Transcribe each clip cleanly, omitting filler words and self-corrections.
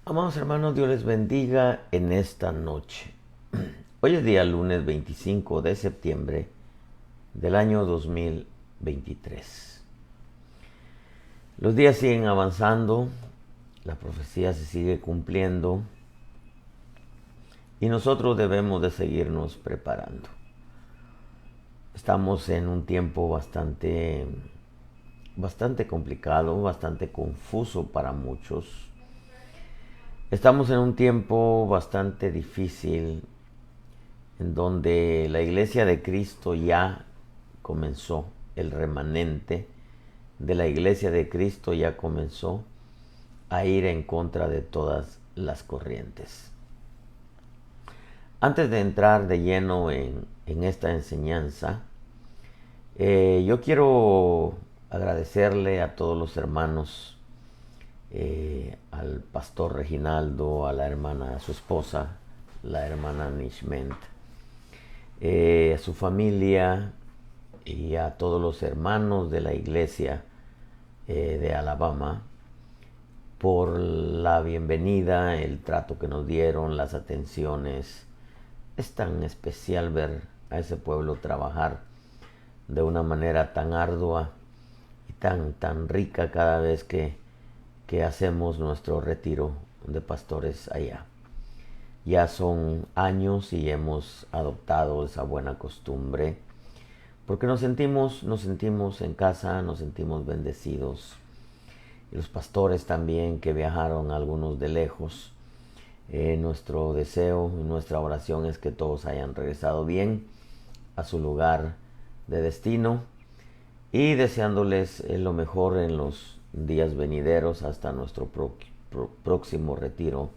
Amados hermanos, Dios les bendiga en esta noche. Hoy es día lunes 25 de septiembre del año 2023. Los días siguen avanzando, la profecía se sigue cumpliendo y nosotros debemos de seguirnos preparando. Estamos en un tiempo bastante complicado, bastante confuso para muchos. Estamos en un tiempo bastante difícil en donde la iglesia de Cristo ya comenzó, el remanente de la iglesia de Cristo ya comenzó a ir en contra de todas las corrientes. Antes de entrar de lleno en esta enseñanza, yo quiero agradecerle a todos los hermanos, al pastor Reginaldo, a la hermana, a su esposa, la hermana Nishment, a su familia y a todos los hermanos de la iglesia de Alabama por la bienvenida, el trato que nos dieron, las atenciones. Es tan especial ver a ese pueblo trabajar de una manera tan ardua y tan rica cada vez que hacemos nuestro retiro de pastores allá. Ya son años y hemos adoptado esa buena costumbre porque nos sentimos en casa, nos sentimos bendecidos. Y los pastores también que viajaron, algunos de lejos. Nuestro deseo y nuestra oración es que todos hayan regresado bien a su lugar de destino y deseándoles lo mejor en los días venideros hasta nuestro próximo retiro,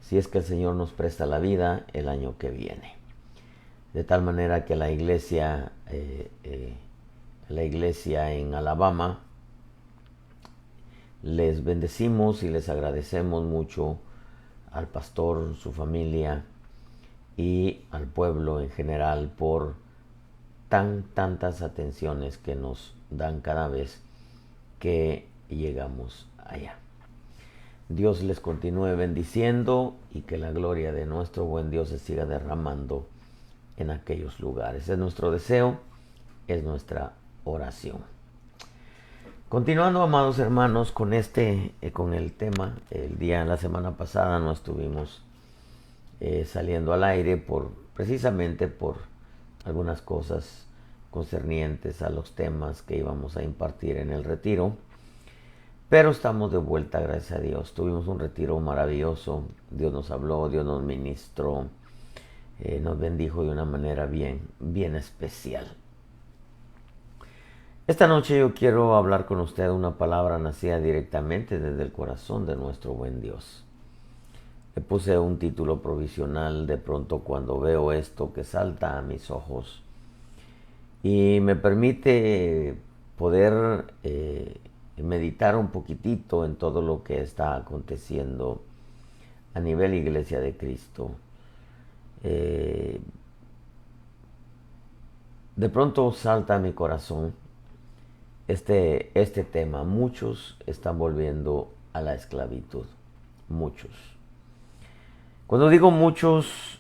si es que el Señor nos presta la vida el año que viene. De tal manera que la iglesia en Alabama, les bendecimos y les agradecemos mucho al pastor, su familia y al pueblo en general por tantas atenciones que nos dan cada vez que llegamos allá. Dios les continúe bendiciendo y que la gloria de nuestro buen Dios se siga derramando en aquellos lugares. Es nuestro deseo, es nuestra oración. Continuando, amados hermanos, con el tema, la semana pasada no estuvimos saliendo al aire precisamente por algunas cosas concernientes a los temas que íbamos a impartir en el retiro. Pero estamos de vuelta, gracias a Dios. Tuvimos un retiro maravilloso. Dios nos habló, Dios nos ministró, nos bendijo de una manera bien especial. Esta noche yo quiero hablar con usted una palabra nacida directamente desde el corazón de nuestro buen Dios. Le puse un título provisional de pronto cuando veo esto que salta a mis ojos y me permite poder meditar un poquitito en todo lo que está aconteciendo a nivel Iglesia de Cristo. De pronto salta a mi corazón este tema. Muchos están volviendo a la esclavitud. Muchos. Cuando digo muchos,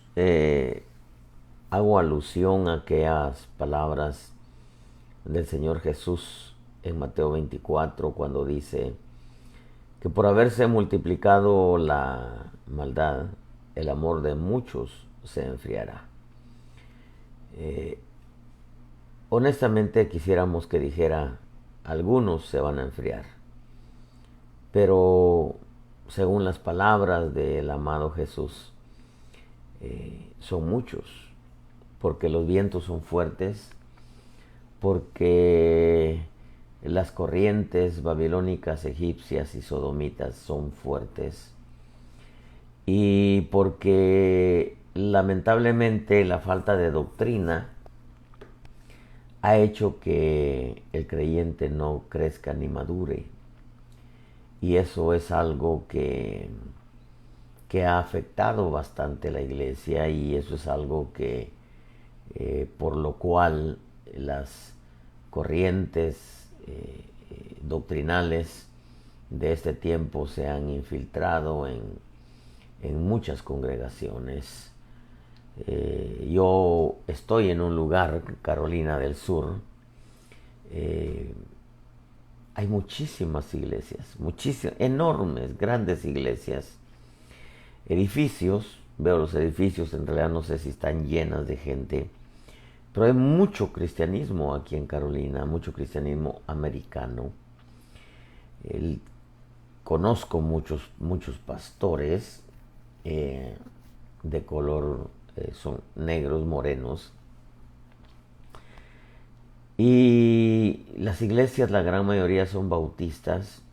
hago alusión a aquellas palabras del Señor Jesús en Mateo 24, cuando dice que por haberse multiplicado la maldad, el amor de muchos se enfriará. Honestamente quisiéramos que dijera, algunos se van a enfriar, pero según las palabras del amado Jesús, son muchos, porque los vientos son fuertes, porque las corrientes babilónicas, egipcias y sodomitas son fuertes, y porque lamentablemente la falta de doctrina ha hecho que el creyente no crezca ni madure. Y eso es algo que ha afectado bastante la iglesia, y eso es algo que por lo cual las corrientes doctrinales de este tiempo se han infiltrado en muchas congregaciones. Yo estoy en un lugar, Carolina del Sur. Hay muchísimas iglesias, muchísimas, enormes, grandes iglesias, edificios. Veo los edificios, en realidad no sé si están llenas de gente, pero hay mucho cristianismo aquí en Carolina, mucho cristianismo americano. Conozco muchos pastores de color, son negros, morenos. Y las iglesias, la gran mayoría son bautistas,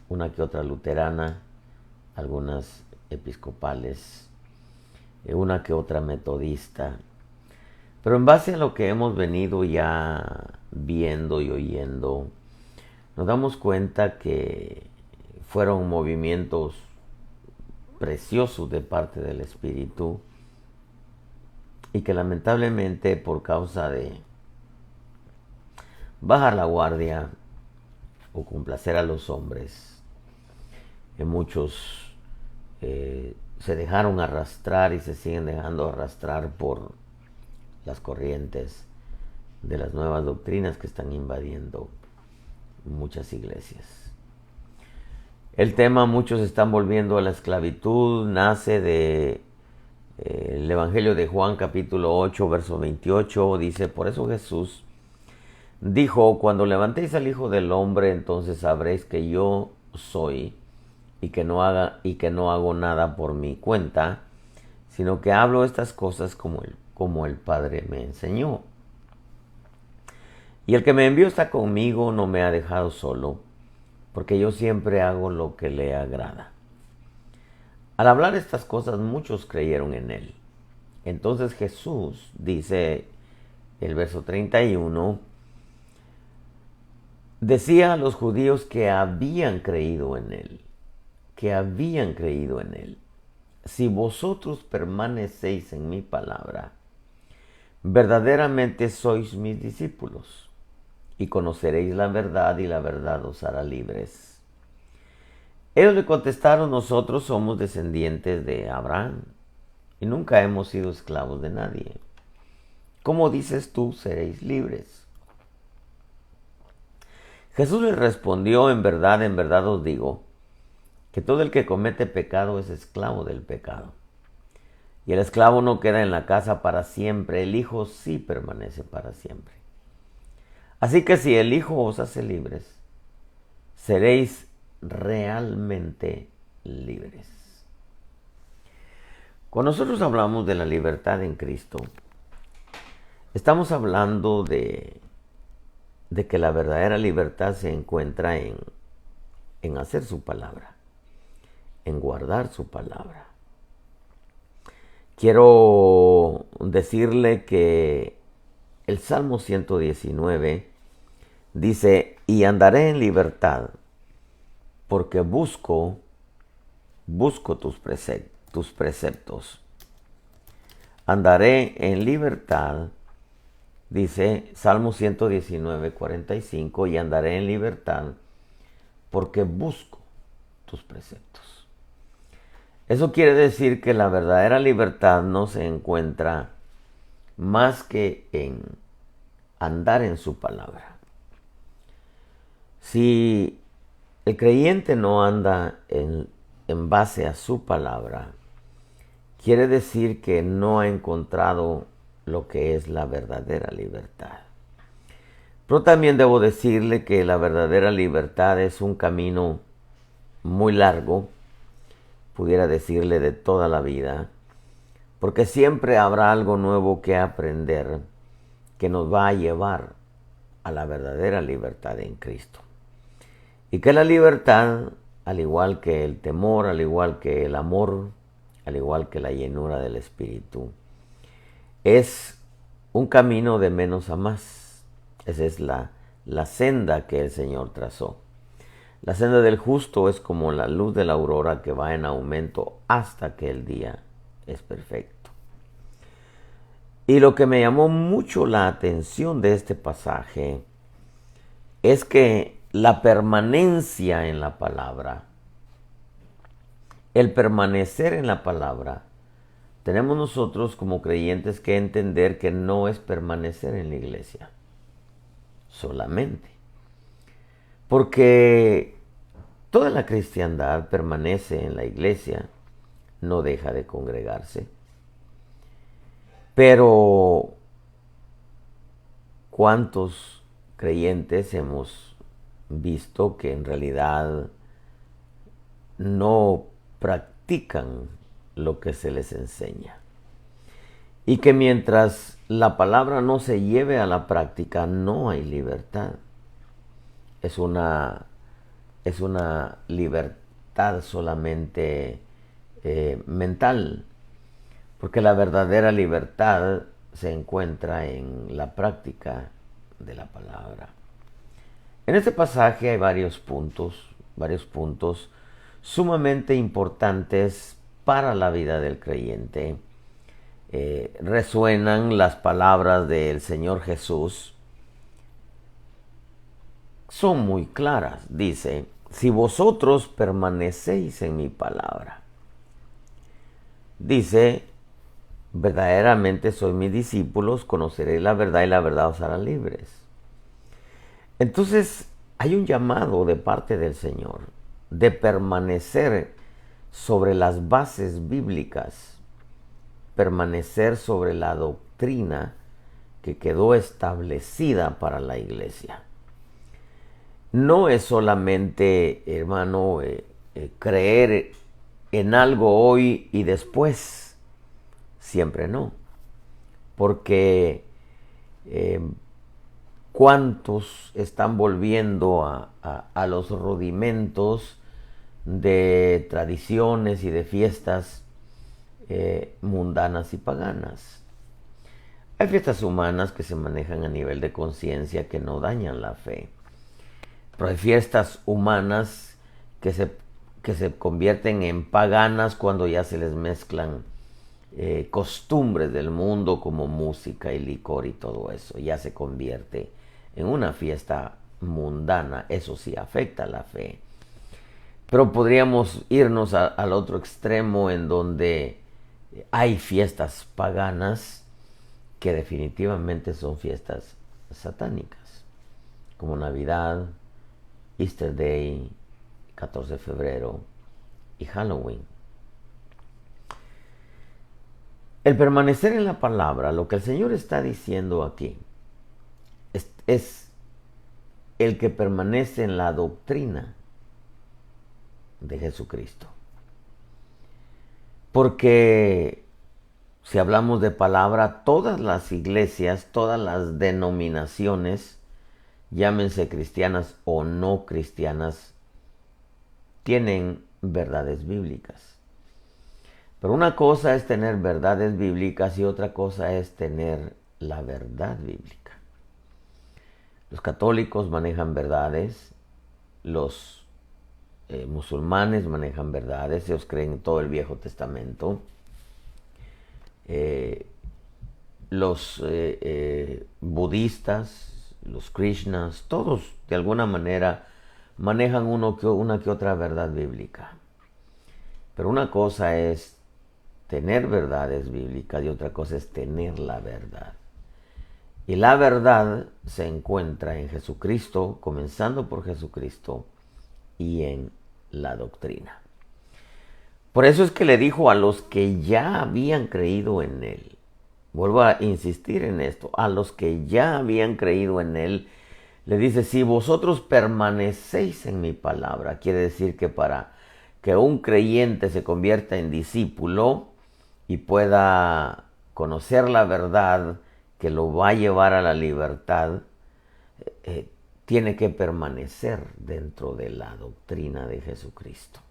una que otra luterana, algunas episcopales, una que otra metodista. Pero en base a lo que hemos venido ya viendo y oyendo, nos damos cuenta que fueron movimientos preciosos de parte del Espíritu y que lamentablemente por causa de bajar la guardia o complacer a los hombres, muchos se dejaron arrastrar y se siguen dejando arrastrar por las corrientes de las nuevas doctrinas que están invadiendo muchas iglesias. El tema, muchos están volviendo a la esclavitud, nace de el Evangelio de Juan capítulo 8 verso 28. Dice: por eso Jesús dijo: cuando levantéis al Hijo del Hombre, entonces sabréis que yo soy, y que no hago nada por mi cuenta, sino que hablo estas cosas como el Padre me enseñó. Y el que me envió está conmigo, no me ha dejado solo, porque yo siempre hago lo que le agrada. Al hablar estas cosas, muchos creyeron en él. Entonces Jesús, dice el verso 31, decía a los judíos que habían creído en él, si vosotros permanecéis en mi palabra, verdaderamente sois mis discípulos, y conoceréis la verdad, y la verdad os hará libres. Ellos le contestaron: nosotros somos descendientes de Abraham, y nunca hemos sido esclavos de nadie. ¿Cómo dices tú, seréis libres? Jesús les respondió: en verdad os digo, que todo el que comete pecado es esclavo del pecado. Y el esclavo no queda en la casa para siempre, el Hijo sí permanece para siempre. Así que si el Hijo os hace libres, seréis realmente libres. Cuando nosotros hablamos de la libertad en Cristo, estamos hablando de que la verdadera libertad se encuentra en hacer su palabra, en guardar su palabra. Quiero decirle que el Salmo 119 dice: y andaré en libertad, porque busco tus preceptos. Andaré en libertad, dice Salmo 119, 45, y andaré en libertad porque busco tus preceptos. Eso quiere decir que la verdadera libertad no se encuentra más que en andar en su palabra. Si el creyente no anda en base a su palabra, quiere decir que no ha encontrado lo que es la verdadera libertad. Pero también debo decirle que la verdadera libertad es un camino muy largo, pudiera decirle de toda la vida, porque siempre habrá algo nuevo que aprender que nos va a llevar a la verdadera libertad en Cristo. Y que la libertad, al igual que el temor, al igual que el amor, al igual que la llenura del Espíritu, es un camino de menos a más. Esa es la senda que el Señor trazó. La senda del justo es como la luz de la aurora que va en aumento hasta que el día es perfecto. Y lo que me llamó mucho la atención de este pasaje es que la permanencia en la palabra, el permanecer en la palabra, tenemos nosotros como creyentes que entender que no es permanecer en la iglesia solamente. Porque toda la cristiandad permanece en la iglesia, no deja de congregarse. Pero, ¿cuántos creyentes hemos visto que en realidad no practican lo que se les enseña? Y que mientras la palabra no se lleve a la práctica, no hay libertad. Es una libertad solamente mental, porque la verdadera libertad se encuentra en la práctica de la palabra. En este pasaje hay varios puntos sumamente importantes para la vida del creyente. Resuenan las palabras del Señor Jesús. Son muy claras. Dice, si vosotros permanecéis en mi palabra. Dice, verdaderamente sois mis discípulos, conoceréis la verdad y la verdad os hará libres. Entonces, hay un llamado de parte del Señor de permanecer sobre las bases bíblicas, permanecer sobre la doctrina que quedó establecida para la iglesia. No es solamente, hermano, creer en algo hoy y después. Siempre no. Porque ¿cuántos están volviendo a los rudimentos de tradiciones y de fiestas mundanas y paganas? Hay fiestas humanas que se manejan a nivel de conciencia que no dañan la fe. Pero hay fiestas humanas que se convierten en paganas cuando ya se les mezclan costumbres del mundo como música y licor y todo eso. Ya se convierte en una fiesta mundana. Eso sí afecta a la fe. Pero podríamos irnos al otro extremo en donde hay fiestas paganas que definitivamente son fiestas satánicas, como Navidad, Easter Day, 14 de febrero y Halloween. El permanecer en la palabra, lo que el Señor está diciendo aquí, es el que permanece en la doctrina de Jesucristo. Porque si hablamos de palabra, todas las iglesias, todas las denominaciones, llámense cristianas o no cristianas, tienen verdades bíblicas. Pero una cosa es tener verdades bíblicas y otra cosa es tener la verdad bíblica. Los católicos manejan verdades, los musulmanes manejan verdades, ellos creen en todo el Viejo Testamento. Los budistas, los krishnas, todos de alguna manera manejan una que otra verdad bíblica. Pero una cosa es tener verdades bíblicas y otra cosa es tener la verdad. Y la verdad se encuentra en Jesucristo, comenzando por Jesucristo, y en la doctrina. Por eso es que le dijo a los que ya habían creído en Él, vuelvo a insistir en esto, a los que ya habían creído en Él, le dice, si vosotros permanecéis en mi palabra, quiere decir que para que un creyente se convierta en discípulo y pueda conocer la verdad que lo va a llevar a la libertad, tiene que permanecer dentro de la doctrina de Jesucristo.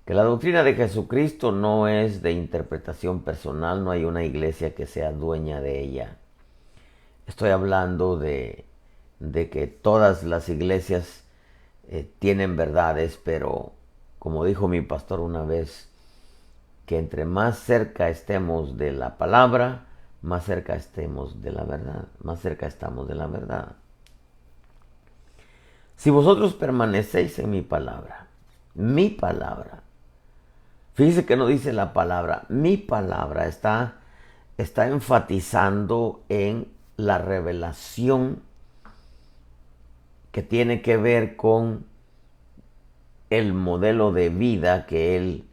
Que la doctrina de Jesucristo no es de interpretación personal, no hay una iglesia que sea dueña de ella. Estoy hablando de que todas las iglesias tienen verdades, pero como dijo mi pastor una vez, que entre más cerca estemos de la palabra, más cerca estemos de la verdad, más cerca estamos de la verdad. Si vosotros permanecéis en mi palabra, fíjese que no dice la palabra, mi palabra está enfatizando en la revelación que tiene que ver con el modelo de vida que Él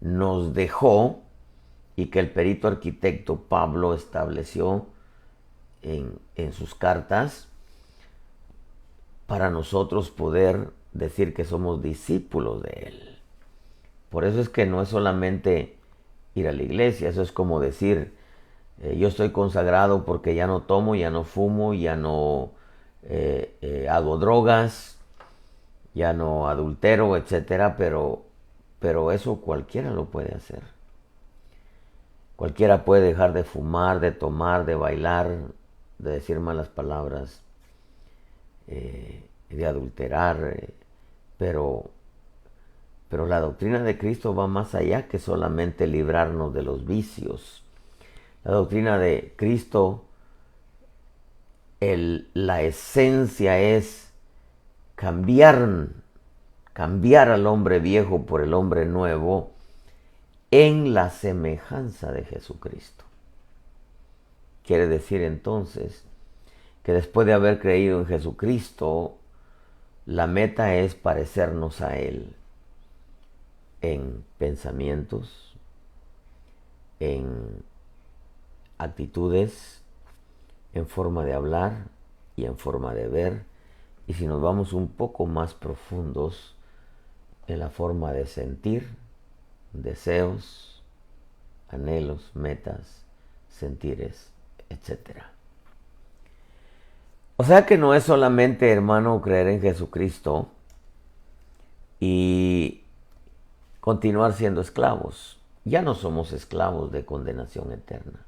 nos dejó y que el perito arquitecto Pablo estableció en sus cartas para nosotros poder decir que somos discípulos de Él. Por eso es que no es solamente ir a la iglesia, eso es como decir, yo estoy consagrado porque ya no tomo, ya no fumo, ya no hago drogas, ya no adultero, etcétera, pero eso cualquiera lo puede hacer. Cualquiera puede dejar de fumar, de tomar, de bailar, de decir malas palabras, de adulterar, pero la doctrina de Cristo va más allá que solamente librarnos de los vicios. La doctrina de Cristo, la esencia es cambiar al hombre viejo por el hombre nuevo en la semejanza de Jesucristo. Quiere decir entonces que después de haber creído en Jesucristo, la meta es parecernos a Él en pensamientos, en actitudes, en forma de hablar y en forma de ver. Y si nos vamos un poco más profundos, en la forma de sentir, deseos, anhelos, metas, sentires, etc. O sea que no es solamente, hermano, creer en Jesucristo y continuar siendo esclavos. Ya no somos esclavos de condenación eterna.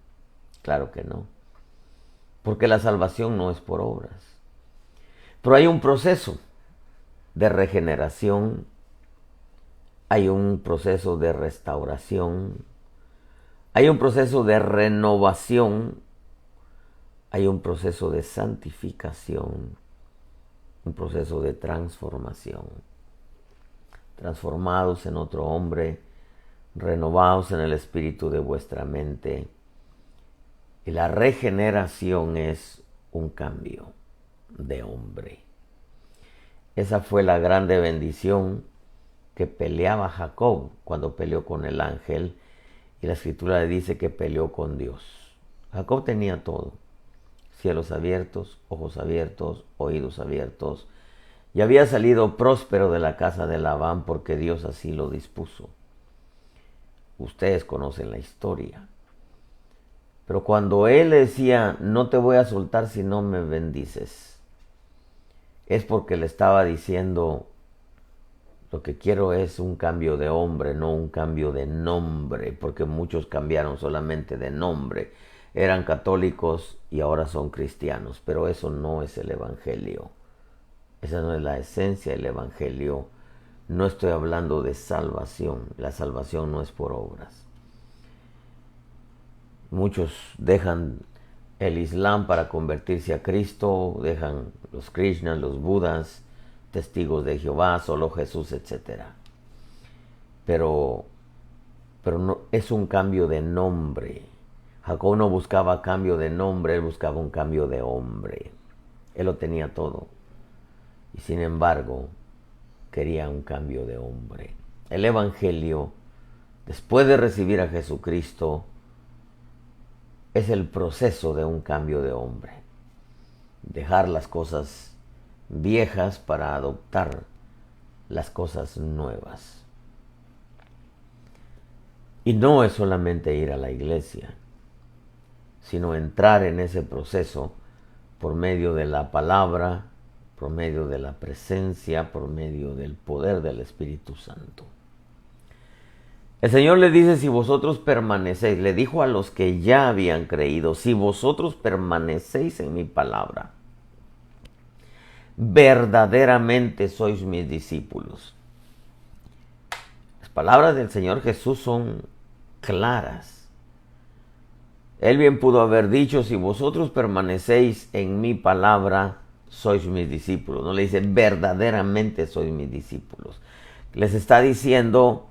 Claro que no. Porque la salvación no es por obras. Pero hay un proceso de regeneración, hay un proceso de restauración, hay un proceso de renovación, hay un proceso de santificación, un proceso de transformación. Transformados en otro hombre, renovados en el espíritu de vuestra mente. Y la regeneración es un cambio de hombre. Esa fue la grande bendición que peleaba Jacob cuando peleó con el ángel, y la escritura le dice que peleó con Dios. Jacob tenía todo: cielos abiertos, ojos abiertos, oídos abiertos, y había salido próspero de la casa de Labán porque Dios así lo dispuso. Ustedes conocen la historia. Pero cuando él decía, no te voy a soltar si no me bendices, es porque le estaba diciendo, lo que quiero es un cambio de hombre, no un cambio de nombre, porque muchos cambiaron solamente de nombre. Eran católicos y ahora son cristianos, pero eso no es el evangelio. Esa no es la esencia del evangelio. No estoy hablando de salvación. La salvación no es por obras. Muchos dejan el Islam para convertirse a Cristo, dejan los Krishnas, los Budas, testigos de Jehová, solo Jesús, etc. Pero no, es un cambio de nombre. Jacob no buscaba cambio de nombre, él buscaba un cambio de hombre. Él lo tenía todo. Y sin embargo, quería un cambio de hombre. El evangelio, después de recibir a Jesucristo, es el proceso de un cambio de hombre. Dejar las cosas viejas para adoptar las cosas nuevas. Y no es solamente ir a la iglesia, sino entrar en ese proceso por medio de la palabra, por medio de la presencia, por medio del poder del Espíritu Santo. El Señor le dice, si vosotros permanecéis, le dijo a los que ya habían creído, si vosotros permanecéis en mi palabra, verdaderamente sois mis discípulos. Las palabras del Señor Jesús son claras. Él bien pudo haber dicho, si vosotros permanecéis en mi palabra, sois mis discípulos. No le dice verdaderamente sois mis discípulos. Les está diciendo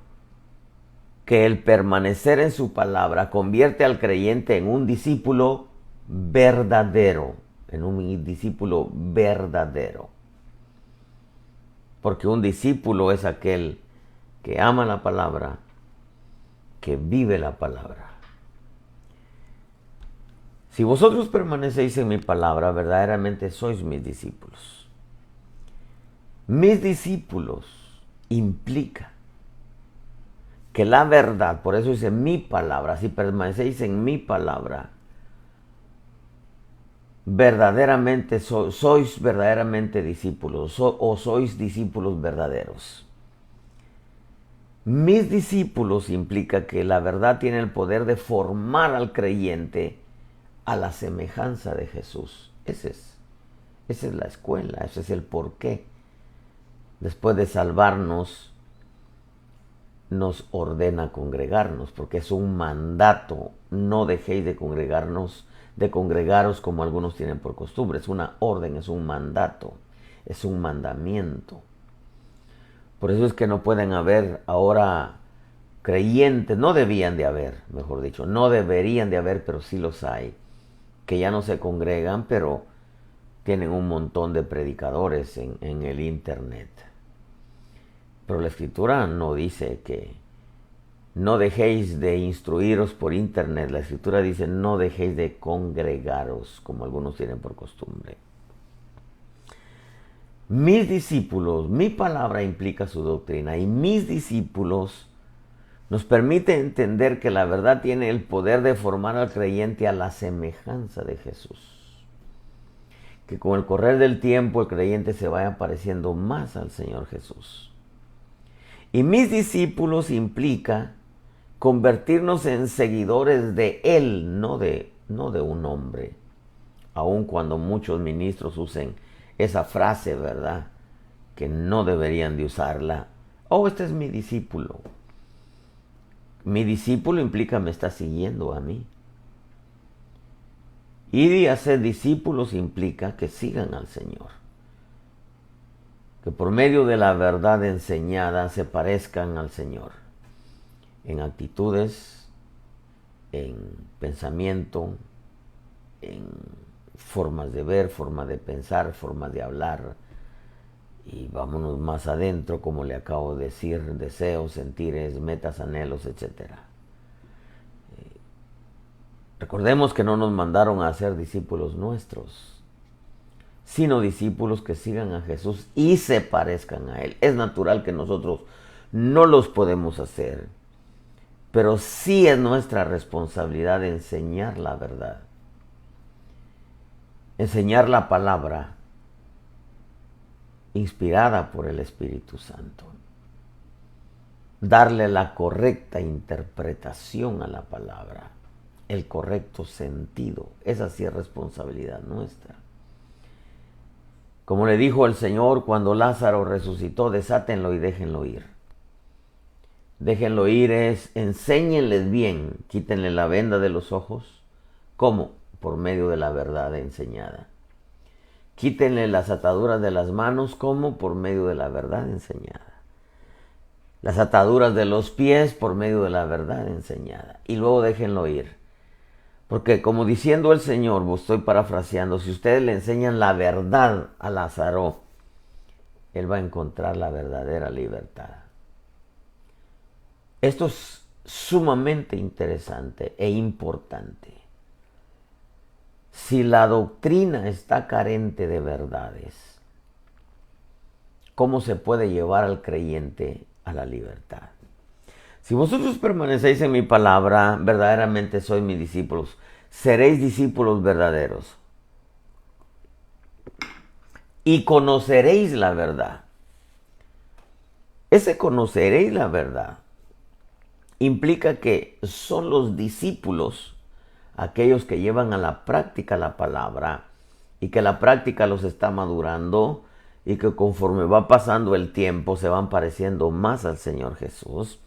que el permanecer en su palabra convierte al creyente en un discípulo verdadero, en un discípulo verdadero. Porque un discípulo es aquel que ama la palabra, que vive la palabra. Si vosotros permanecéis en mi palabra, verdaderamente sois mis discípulos. Mis discípulos implica que la verdad, por eso dice mi palabra, si permanecéis en mi palabra, verdaderamente sois verdaderamente discípulos o sois discípulos verdaderos. Mis discípulos implica que la verdad tiene el poder de formar al creyente a la semejanza de Jesús. Esa es la escuela, ese es el porqué. Después de salvarnos, nos ordena congregarnos, porque es un mandato. No dejéis de congregaros como algunos tienen por costumbre. Es una orden, es un mandato, es un mandamiento. Por eso es que no pueden haber ahora creyentes, no debían de haber, mejor dicho, no deberían de haber, pero sí los hay, que ya no se congregan, pero tienen un montón de predicadores en el internet. Pero la Escritura no dice que no dejéis de instruiros por internet. La Escritura dice no dejéis de congregaros, como algunos tienen por costumbre. Mis discípulos, mi palabra implica su doctrina, y mis discípulos nos permite entender que la verdad tiene el poder de formar al creyente a la semejanza de Jesús. Que con el correr del tiempo el creyente se vaya pareciendo más al Señor Jesús. Y mis discípulos implica convertirnos en seguidores de Él, no de un hombre. Aun cuando muchos ministros usen esa frase, ¿verdad? Que no deberían de usarla. Oh, este es mi discípulo. Mi discípulo implica me está siguiendo a mí. Ir a ser discípulos implica que sigan al Señor. Que por medio de la verdad enseñada se parezcan al Señor. En actitudes, en pensamiento, en formas de ver, formas de pensar, formas de hablar. Y vámonos más adentro, como le acabo de decir, deseos, sentires, metas, anhelos, etc. Recordemos que no nos mandaron a ser discípulos nuestros, sino discípulos que sigan a Jesús y se parezcan a Él. Es natural que nosotros no los podemos hacer, pero sí es nuestra responsabilidad enseñar la verdad, enseñar la palabra inspirada por el Espíritu Santo, darle la correcta interpretación a la palabra, el correcto sentido. Esa sí es responsabilidad nuestra. Como le dijo el Señor cuando Lázaro resucitó, desátenlo y déjenlo ir. Déjenlo ir es, enséñenles bien, quítenle la venda de los ojos. ¿Cómo? Por medio de la verdad enseñada. Quítenle las ataduras de las manos, ¿cómo? Por medio de la verdad enseñada. Las ataduras de los pies, por medio de la verdad enseñada. Y luego déjenlo ir. Porque como diciendo el Señor, estoy parafraseando, si ustedes le enseñan la verdad a Lázaro, él va a encontrar la verdadera libertad. Esto es sumamente interesante e importante. Si la doctrina está carente de verdades, ¿cómo se puede llevar al creyente a la libertad? Si vosotros permanecéis en mi palabra, verdaderamente sois mis discípulos. Seréis discípulos verdaderos. Y conoceréis la verdad. Ese conoceréis la verdad implica que son los discípulos aquellos que llevan a la práctica la palabra y que la práctica los está madurando y que conforme va pasando el tiempo se van pareciendo más al Señor Jesús.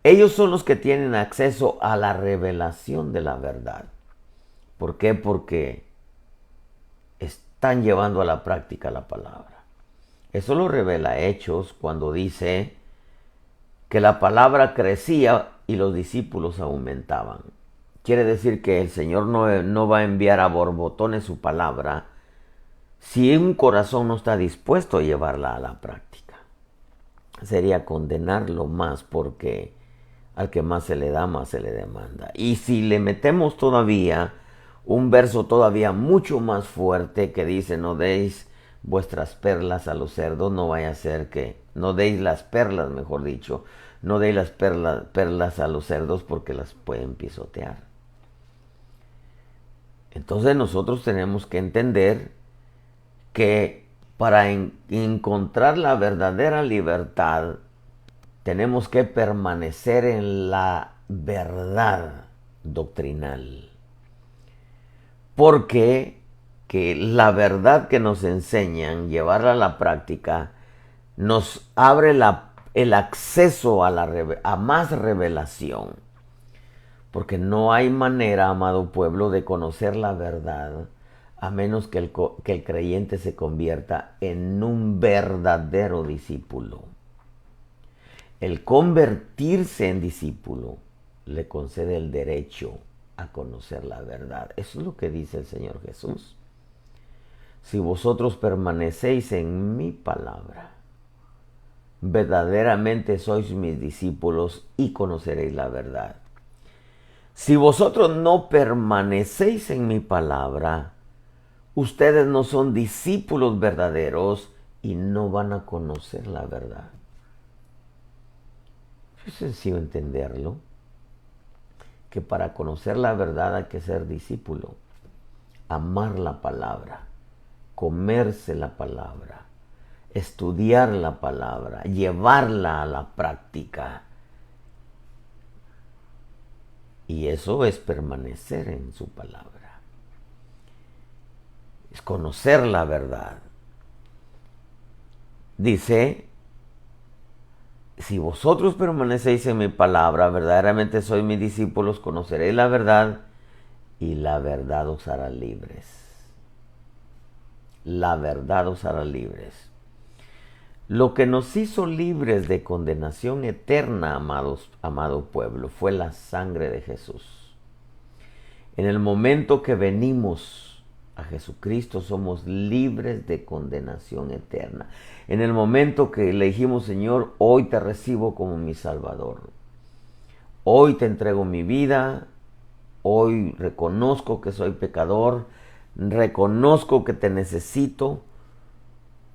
Ellos son los que tienen acceso a la revelación de la verdad. ¿Por qué? Porque están llevando a la práctica la palabra. Eso lo revela Hechos cuando dice que la palabra crecía y los discípulos aumentaban. Quiere decir que el Señor no va a enviar a borbotones su palabra si un corazón no está dispuesto a llevarla a la práctica. Sería condenarlo más, porque al que más se le da, más se le demanda. Y si le metemos todavía un verso todavía mucho más fuerte que dice: no deis vuestras perlas a los cerdos, no vaya a ser que, no deis las perlas, mejor dicho, no deis las perlas a los cerdos porque las pueden pisotear. Entonces nosotros tenemos que entender que para encontrar la verdadera libertad tenemos que permanecer en la verdad doctrinal. Porque que la verdad que nos enseñan, llevarla a la práctica, nos abre el acceso a más revelación. Porque no hay manera, amado pueblo, de conocer la verdad a menos que el creyente se convierta en un verdadero discípulo. El convertirse en discípulo le concede el derecho a conocer la verdad. Eso es lo que dice el Señor Jesús. Si vosotros permanecéis en mi palabra, verdaderamente sois mis discípulos y conoceréis la verdad. Si vosotros no permanecéis en mi palabra, ustedes no son discípulos verdaderos y no van a conocer la verdad. Es sencillo entenderlo, que para conocer la verdad hay que ser discípulo, amar la palabra, comerse la palabra, estudiar la palabra, llevarla a la práctica. Y eso es permanecer en su palabra. Es conocer la verdad. Dice: si vosotros permanecéis en mi palabra, verdaderamente sois mis discípulos, conoceréis la verdad y la verdad os hará libres. La verdad os hará libres. Lo que nos hizo libres de condenación eterna, amado pueblo, fue la sangre de Jesús. En el momento que venimos a Jesucristo, somos libres de condenación eterna. En el momento que le dijimos: Señor, hoy te recibo como mi Salvador. Hoy te entrego mi vida. Hoy reconozco que soy pecador. Reconozco que te necesito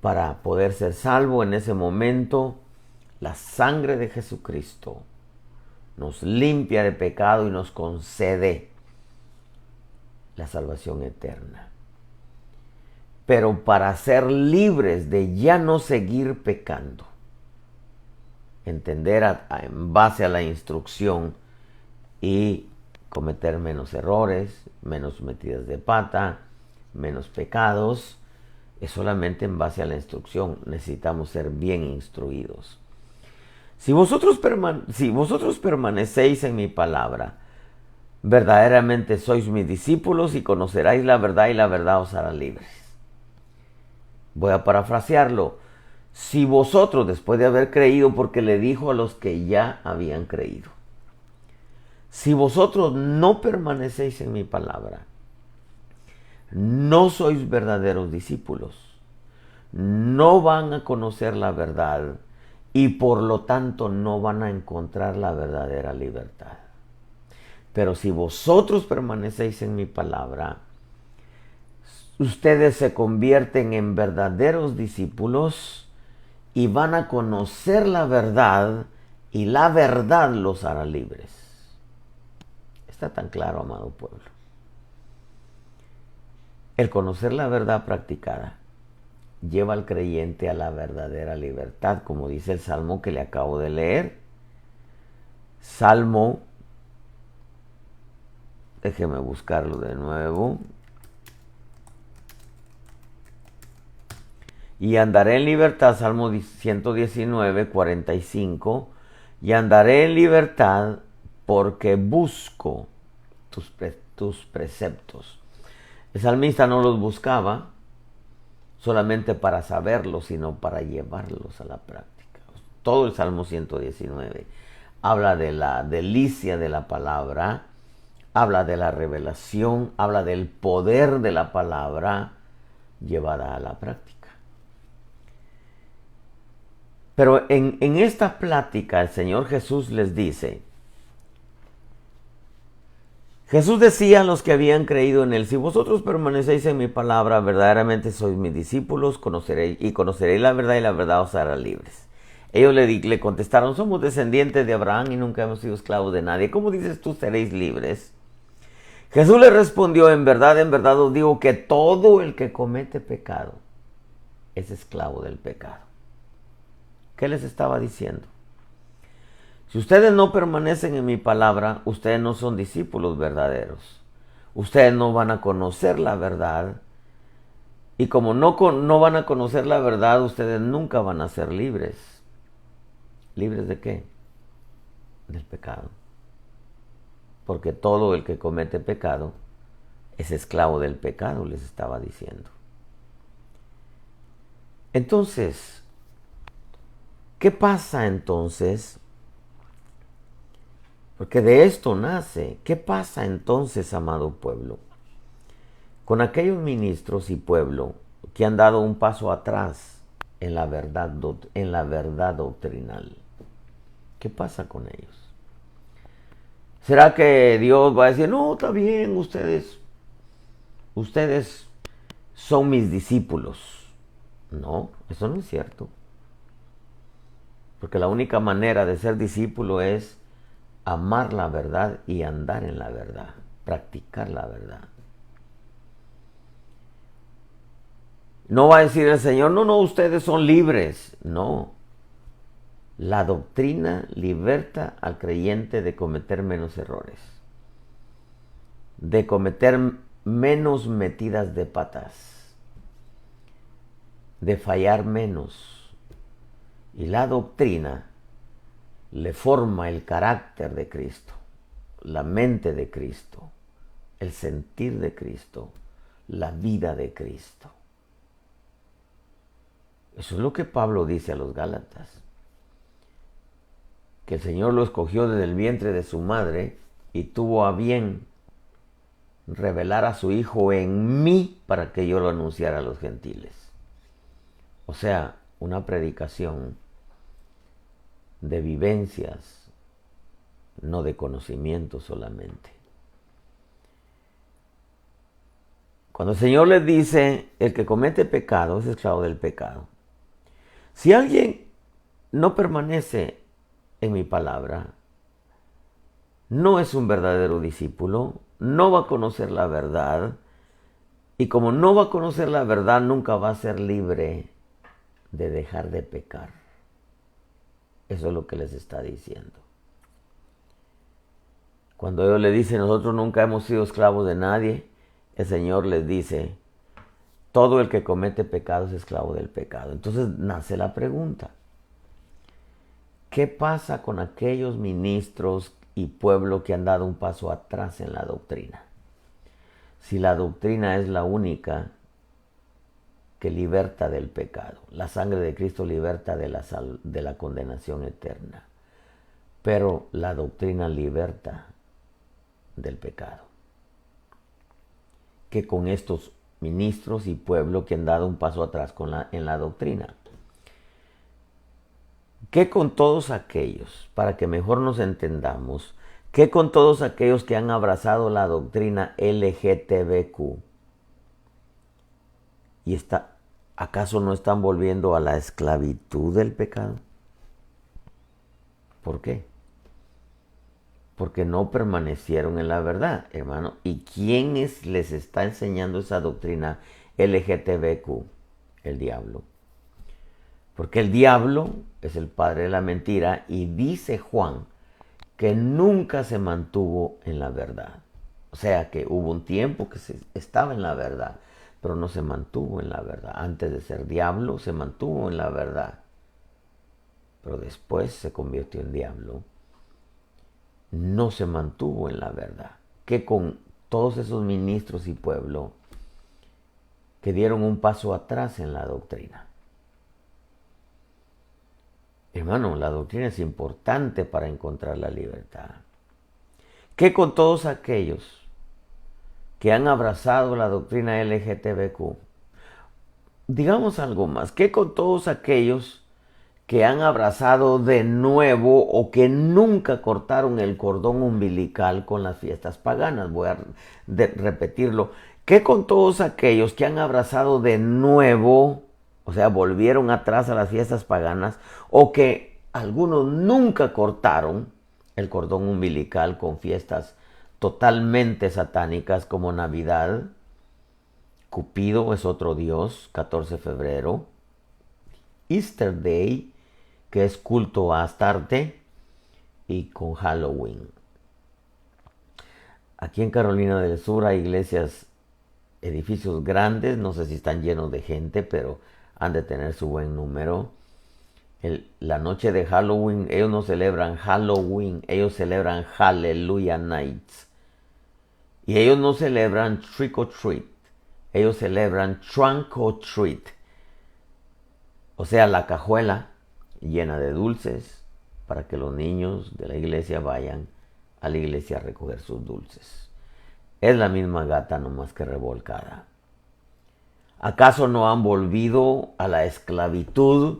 para poder ser salvo. En ese momento, la sangre de Jesucristo nos limpia de pecado y nos concede la salvación eterna. Pero para ser libres de ya no seguir pecando, entender en base a la instrucción y cometer menos errores, menos metidas de pata, menos pecados, es solamente en base a la instrucción. Necesitamos ser bien instruidos. Si vosotros permanecéis en mi palabra, verdaderamente sois mis discípulos y conoceréis la verdad y la verdad os hará libres. Voy a parafrasearlo. Si vosotros, después de haber creído, porque le dijo a los que ya habían creído, si vosotros no permanecéis en mi palabra, no sois verdaderos discípulos, no van a conocer la verdad y por lo tanto no van a encontrar la verdadera libertad. Pero si vosotros permanecéis en mi palabra, ustedes se convierten en verdaderos discípulos y van a conocer la verdad y la verdad los hará libres. Está tan claro, amado pueblo. El conocer la verdad practicada lleva al creyente a la verdadera libertad, como dice el Salmo que le acabo de leer. Salmo, déjeme buscarlo de nuevo. Y andaré en libertad, Salmo 119, 45. Y andaré en libertad porque busco tus preceptos. El salmista no los buscaba, solamente para saberlos, sino para llevarlos a la práctica. Todo el Salmo 119 habla de la delicia de la palabra, habla de la revelación, habla del poder de la palabra llevada a la práctica. Pero en esta plática el Señor Jesús les dice, Jesús decía a los que habían creído en Él, si vosotros permanecéis en mi palabra, verdaderamente sois mis discípulos, conoceréis la verdad y la verdad os hará libres. Ellos le contestaron, somos descendientes de Abraham y nunca hemos sido esclavos de nadie. ¿Cómo dices tú seréis libres? Jesús le respondió, en verdad os digo que todo el que comete pecado es esclavo del pecado. ¿Qué les estaba diciendo? Si ustedes no permanecen en mi palabra, ustedes no son discípulos verdaderos. Ustedes no van a conocer la verdad. Y como no van a conocer la verdad, ustedes nunca van a ser libres. ¿Libres de qué? Del pecado. Porque todo el que comete pecado es esclavo del pecado, les estaba diciendo. Entonces, ¿qué pasa entonces? Porque de esto nace. ¿Qué pasa entonces, amado pueblo, con aquellos ministros y pueblo que han dado un paso atrás en la verdad doctrinal? ¿Qué pasa con ellos? ¿Será que Dios va a decir, no, está bien, ustedes son mis discípulos? No, eso no es cierto. Porque la única manera de ser discípulo es amar la verdad y andar en la verdad, practicar la verdad. No va a decir el Señor, no, ustedes son libres. No. La doctrina liberta al creyente de cometer menos errores, de cometer menos metidas de patas, de fallar menos. Y la doctrina le forma el carácter de Cristo, la mente de Cristo, el sentir de Cristo, la vida de Cristo. Eso es lo que Pablo dice a los Gálatas, que el Señor lo escogió desde el vientre de su madre y tuvo a bien revelar a su Hijo en mí para que yo lo anunciara a los gentiles. O sea, una predicación de vivencias, no de conocimiento solamente. Cuando el Señor les dice, el que comete pecado es esclavo del pecado. Si alguien no permanece en mi palabra, no es un verdadero discípulo, no va a conocer la verdad, y como no va a conocer la verdad, nunca va a ser libre de dejar de pecar. Eso es lo que les está diciendo. Cuando ellos le dicen, nosotros nunca hemos sido esclavos de nadie, el Señor les dice, todo el que comete pecado es esclavo del pecado. Entonces nace la pregunta, ¿qué pasa con aquellos ministros y pueblo que han dado un paso atrás en la doctrina? Si la doctrina es la única que liberta del pecado. La sangre de Cristo liberta de la condenación eterna. Pero la doctrina liberta del pecado. ¿Qué con estos ministros y pueblo que han dado un paso atrás en la doctrina? ¿Qué con todos aquellos, para que mejor nos entendamos, qué con todos aquellos que han abrazado la doctrina LGTBQ? ¿Y acaso no están volviendo a la esclavitud del pecado? ¿Por qué? Porque no permanecieron en la verdad, hermano. ¿Y quién les está enseñando esa doctrina LGTBQ? El diablo. Porque el diablo es el padre de la mentira y dice Juan que nunca se mantuvo en la verdad. O sea que hubo un tiempo que estaba en la verdad, pero no se mantuvo en la verdad. Antes de ser diablo se mantuvo en la verdad, pero después se convirtió en diablo. No se mantuvo en la verdad. Que con todos esos ministros y pueblo que dieron un paso atrás en la doctrina. Hermano, la doctrina es importante para encontrar la libertad. ¿Qué con todos aquellos que han abrazado la doctrina LGTBQ? Digamos algo más. ¿Qué con todos aquellos que han abrazado de nuevo o que nunca cortaron el cordón umbilical con las fiestas paganas? Voy a repetirlo. ¿Qué con todos aquellos que han abrazado de nuevo, o sea, volvieron atrás a las fiestas paganas, o que algunos nunca cortaron el cordón umbilical con fiestas totalmente satánicas como Navidad? Cupido es otro dios, 14 de febrero. Easter Day, que es culto a Astarte, y con Halloween. Aquí en Carolina del Sur hay iglesias, edificios grandes, no sé si están llenos de gente, pero han de tener su buen número. La noche de Halloween, ellos no celebran Halloween, ellos celebran Hallelujah Nights. Y ellos no celebran Trick or Treat, ellos celebran Trunk or Treat. O sea, la cajuela llena de dulces para que los niños de la iglesia vayan a la iglesia a recoger sus dulces. Es la misma gata, nomás que revolcada. ¿Acaso no han volvido a la esclavitud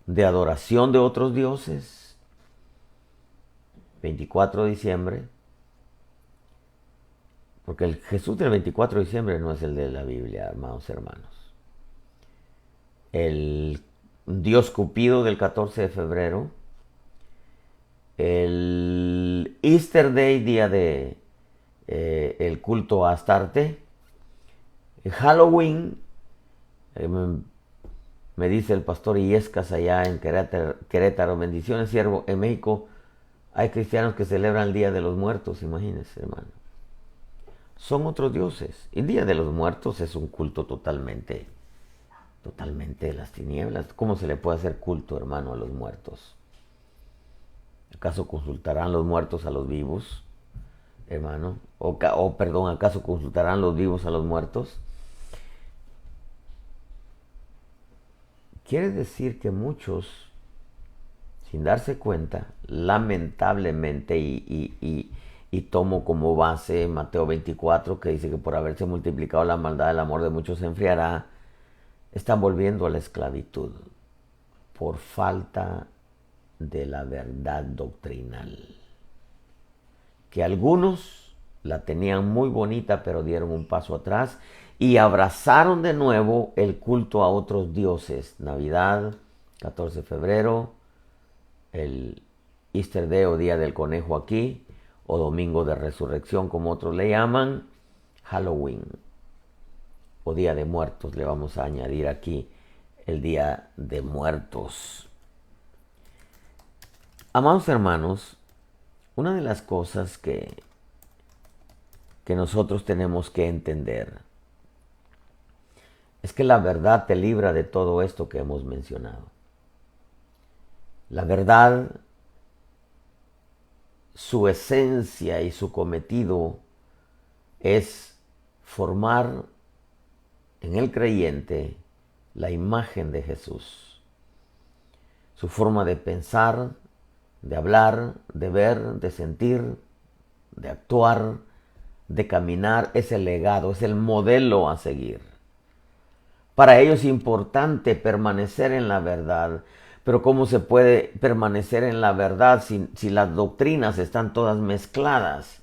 de adoración de otros dioses? 24 de diciembre. Porque el Jesús del 24 de diciembre no es el de la Biblia, hermanos. El dios Cupido del 14 de febrero. El Easter Day, día de el culto a Astarte. Halloween, me dice el pastor Illescas allá en Querétaro, bendiciones, siervo. En México hay cristianos que celebran el Día de los Muertos, imagínense, hermano. Son otros dioses. El Día de los Muertos es un culto totalmente de las tinieblas. ¿Cómo se le puede hacer culto, hermano, a los muertos? ¿Acaso consultarán los muertos a los vivos, hermano? ¿Acaso consultarán los vivos a los muertos? Quiere decir que muchos, sin darse cuenta, lamentablemente, y tomo como base Mateo 24, que dice que por haberse multiplicado la maldad, el amor de muchos se enfriará, están volviendo a la esclavitud por falta de la verdad doctrinal. Que algunos la tenían muy bonita, pero dieron un paso atrás y abrazaron de nuevo el culto a otros dioses. Navidad, 14 de febrero, el Easter Day o Día del Conejo aquí, o Domingo de Resurrección como otros le llaman, Halloween o Día de Muertos, le vamos a añadir aquí el Día de Muertos. Amados hermanos, una de las cosas que nosotros tenemos que entender es que la verdad te libra de todo esto que hemos mencionado. La verdad, su esencia y su cometido es formar en el creyente la imagen de Jesús. Su forma de pensar, de hablar, de ver, de sentir, de actuar, de caminar, es el legado, es el modelo a seguir. Para ellos es importante permanecer en la verdad, pero ¿cómo se puede permanecer en la verdad si las doctrinas están todas mezcladas?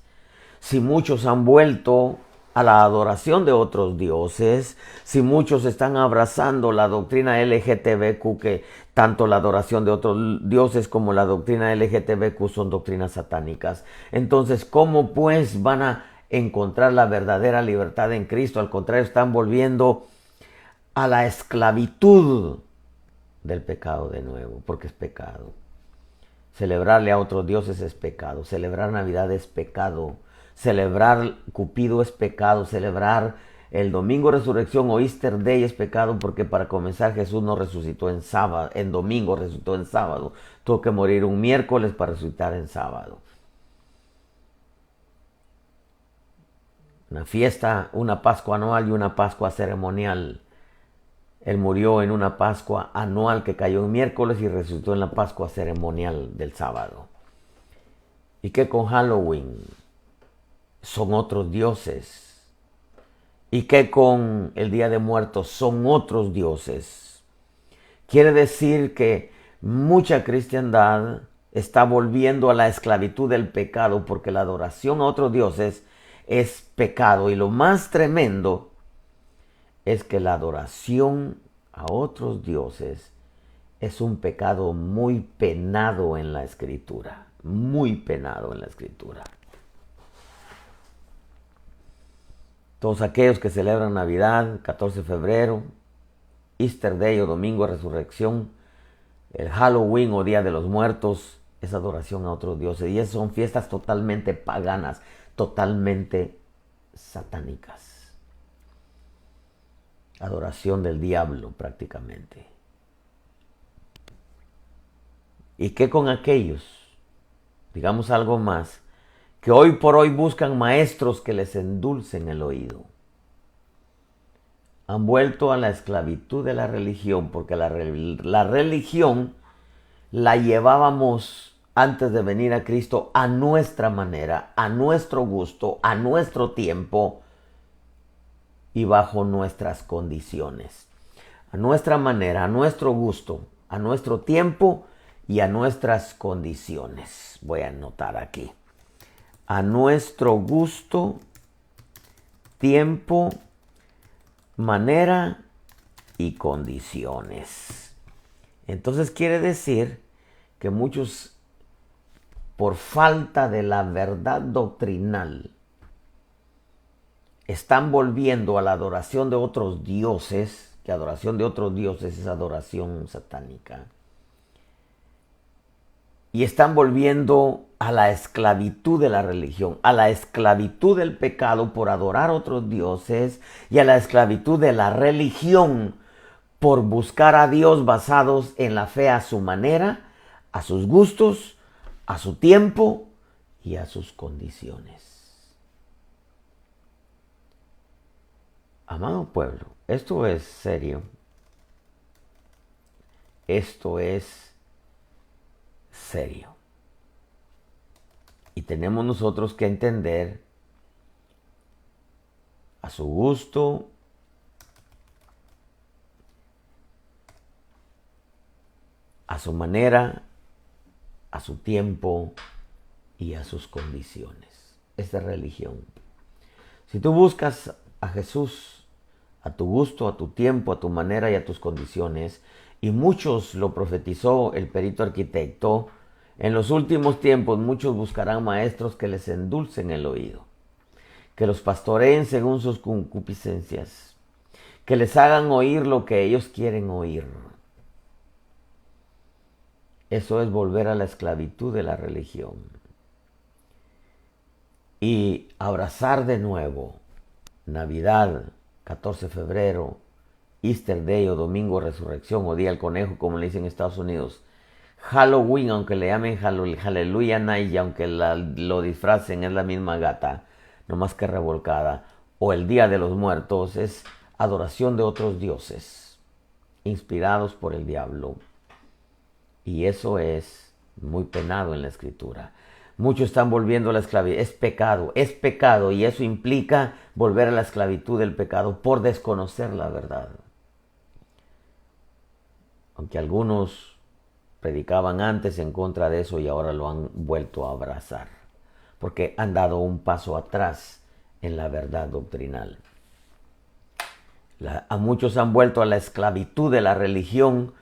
Si muchos han vuelto a la adoración de otros dioses, si muchos están abrazando la doctrina LGTBQ, que tanto la adoración de otros dioses como la doctrina LGTBQ son doctrinas satánicas, entonces ¿cómo pues van a encontrar la verdadera libertad en Cristo? Al contrario, están volviendo a la esclavitud del pecado de nuevo, porque es pecado. Celebrarle a otros dioses es pecado, celebrar Navidad es pecado, celebrar Cupido es pecado, celebrar el Domingo de Resurrección o Easter Day es pecado, porque para comenzar Jesús no resucitó en sábado, en domingo, resucitó en sábado. Tuvo que morir un miércoles para resucitar en sábado. Una fiesta, una Pascua anual y una Pascua ceremonial. Él murió en una Pascua anual que cayó en miércoles y resucitó en la Pascua ceremonial del sábado. ¿Y qué con Halloween? Son otros dioses. ¿Y qué con el Día de Muertos? Son otros dioses. Quiere decir que mucha cristiandad está volviendo a la esclavitud del pecado porque la adoración a otros dioses es pecado. Y lo más tremendo es que la adoración a otros dioses es un pecado muy penado en la Escritura. Muy penado en la Escritura. Todos aquellos que celebran Navidad, 14 de febrero, Easter Day o Domingo de Resurrección, el Halloween o Día de los Muertos, es adoración a otros dioses. Y esas son fiestas totalmente paganas, totalmente satánicas. Adoración del diablo prácticamente. ¿Y qué con aquellos, digamos algo más, que hoy por hoy buscan maestros que les endulcen el oído? Han vuelto a la esclavitud de la religión, porque la religión la llevábamos antes de venir a Cristo a nuestra manera, a nuestro gusto, a nuestro tiempo y bajo nuestras condiciones. A nuestra manera, a nuestro gusto, a nuestro tiempo y a nuestras condiciones. Voy a anotar aquí. A nuestro gusto, tiempo, manera y condiciones. Entonces quiere decir que muchos, por falta de la verdad doctrinal, están volviendo a la adoración de otros dioses, que adoración de otros dioses es adoración satánica. Y están volviendo a la esclavitud de la religión, a la esclavitud del pecado por adorar a otros dioses y a la esclavitud de la religión por buscar a Dios basados en la fe a su manera, a sus gustos, a su tiempo y a sus condiciones. Amado pueblo, esto es serio. Esto es serio. Y tenemos nosotros que entender a su gusto, a su manera, a su tiempo y a sus condiciones. Esta es religión. Si tú buscas a Jesús a tu gusto, a tu tiempo, a tu manera y a tus condiciones, y muchos lo profetizó el perito arquitecto, en los últimos tiempos muchos buscarán maestros que les endulcen el oído, que los pastoreen según sus concupiscencias, que les hagan oír lo que ellos quieren oír. Eso es volver a la esclavitud de la religión y abrazar de nuevo Navidad, 14 de febrero, Easter Day o Domingo de Resurrección o Día del Conejo, como le dicen en Estados Unidos. Halloween, aunque le llamen Hallelujah Night y aunque lo disfracen, es la misma gata, no más que revolcada. O el Día de los Muertos es adoración de otros dioses, inspirados por el diablo. Y eso es muy penado en la Escritura. Muchos están volviendo a la esclavitud. Es pecado y eso implica volver a la esclavitud del pecado por desconocer la verdad. Aunque algunos predicaban antes en contra de eso y ahora lo han vuelto a abrazar, porque han dado un paso atrás en la verdad doctrinal. A muchos han vuelto a la esclavitud de la religión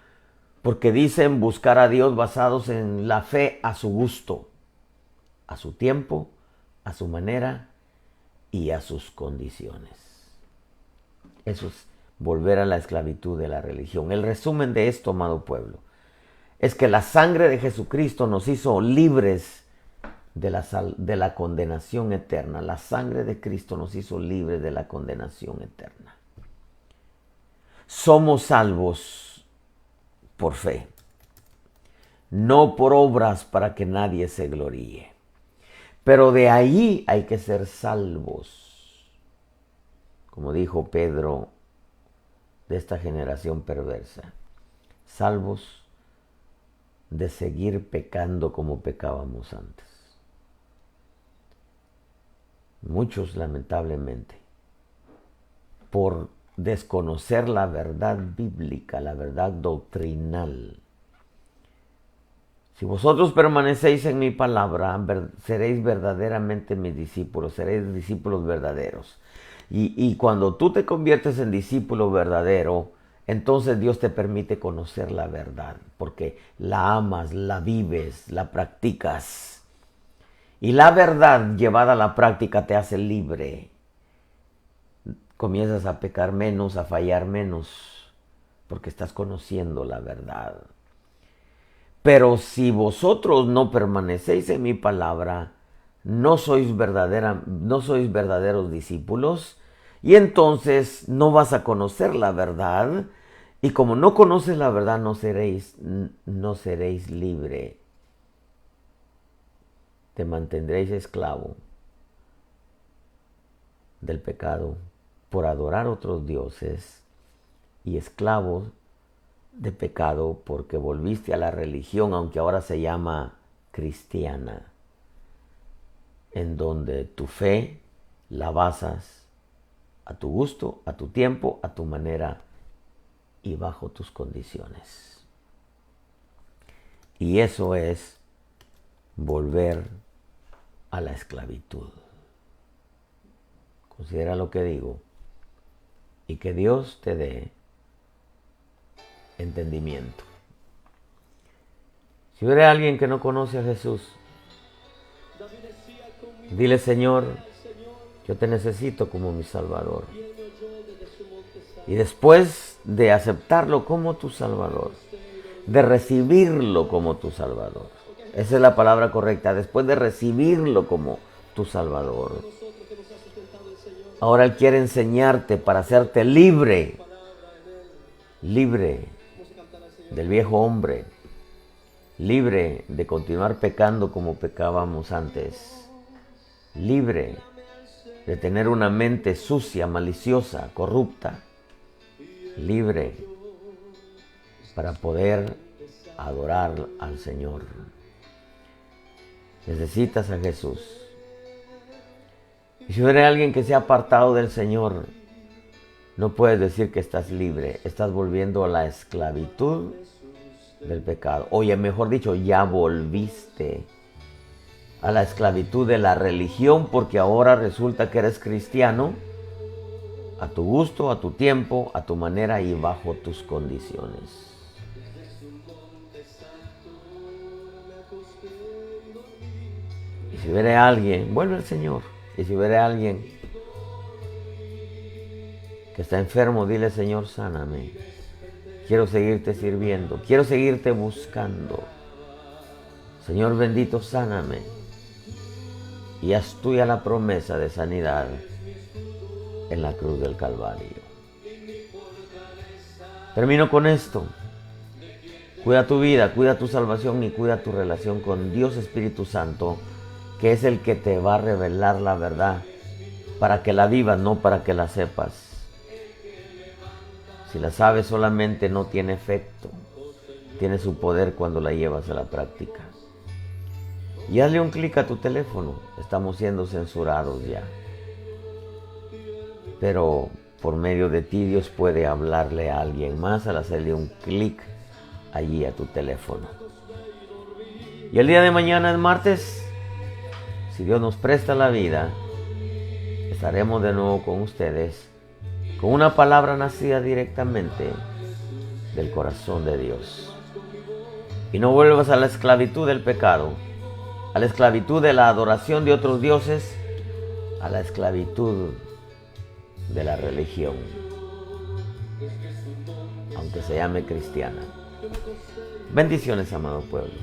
porque dicen buscar a Dios basados en la fe a su gusto, a su tiempo, a su manera y a sus condiciones. Eso es volver a la esclavitud de la religión. El resumen de esto, amado pueblo, es que la sangre de Jesucristo nos hizo libres de la condenación eterna. La sangre de Cristo nos hizo libres de la condenación eterna. Somos salvos por fe, no por obras para que nadie se gloríe. Pero de ahí hay que ser salvos. como dijo Pedro, de esta generación perversa, salvos de seguir pecando como pecábamos antes. Muchos, lamentablemente, por desconocer la verdad bíblica, la verdad doctrinal. Si vosotros permanecéis en mi palabra, seréis verdaderamente mis discípulos, seréis discípulos verdaderos. Y cuando tú te conviertes en discípulo verdadero, entonces Dios te permite conocer la verdad, porque la amas, la vives, la practicas. Y la verdad llevada a la práctica te hace libre. Comienzas a pecar menos, a fallar menos, porque estás conociendo la verdad. Pero si vosotros no permanecéis en mi palabra, no sois verdaderos discípulos, y entonces no vas a conocer la verdad, y como no conoces la verdad, no seréis libre. Te mantendréis esclavo del pecado por adorar otros dioses y esclavo de pecado porque volviste a la religión, aunque ahora se llama cristiana, en donde tu fe la basas a tu gusto, a tu tiempo, a tu manera y bajo tus condiciones. Y eso es volver a la esclavitud. Considera lo que digo y que Dios te dé entendimiento. Si hubiera alguien que no conoce a Jesús, dile: Señor, yo te necesito como mi Salvador. Y después de aceptarlo como tu Salvador, de recibirlo como tu Salvador, esa es la palabra correcta, después de recibirlo como tu Salvador, ahora Él quiere enseñarte para hacerte libre del viejo hombre, libre de continuar pecando como pecábamos antes, libre de tener una mente sucia, maliciosa, corrupta, libre para poder adorar al Señor. Necesitas a Jesús. Y si hubiera alguien que se ha apartado del Señor, no puedes decir que estás libre. Estás volviendo a la esclavitud del pecado. Oye, mejor dicho, ya volviste a la esclavitud de la religión, porque ahora resulta que eres cristiano a tu gusto, a tu tiempo, a tu manera y bajo tus condiciones. Y si hubiera alguien, vuelve al Señor. Y si hubiera alguien que está enfermo, dile: Señor, sáname. Quiero seguirte sirviendo, quiero seguirte buscando. Señor bendito, sáname. Y haz tuya la promesa de sanidad en la cruz del Calvario. Termino con esto. Cuida tu vida, cuida tu salvación y cuida tu relación con Dios Espíritu Santo, que es el que te va a revelar la verdad para que la vivas, no para que la sepas. Si la sabes solamente no tiene efecto, tiene su poder cuando la llevas a la práctica. Y hazle un clic a tu teléfono, estamos siendo censurados ya. Pero por medio de ti Dios puede hablarle a alguien más al hacerle un clic allí a tu teléfono. Y el día de mañana es martes, si Dios nos presta la vida, estaremos de nuevo con ustedes con una palabra nacida directamente del corazón de Dios. Y no vuelvas a la esclavitud del pecado, a la esclavitud de la adoración de otros dioses, a la esclavitud de la religión, aunque se llame cristiana. Bendiciones, amado pueblo.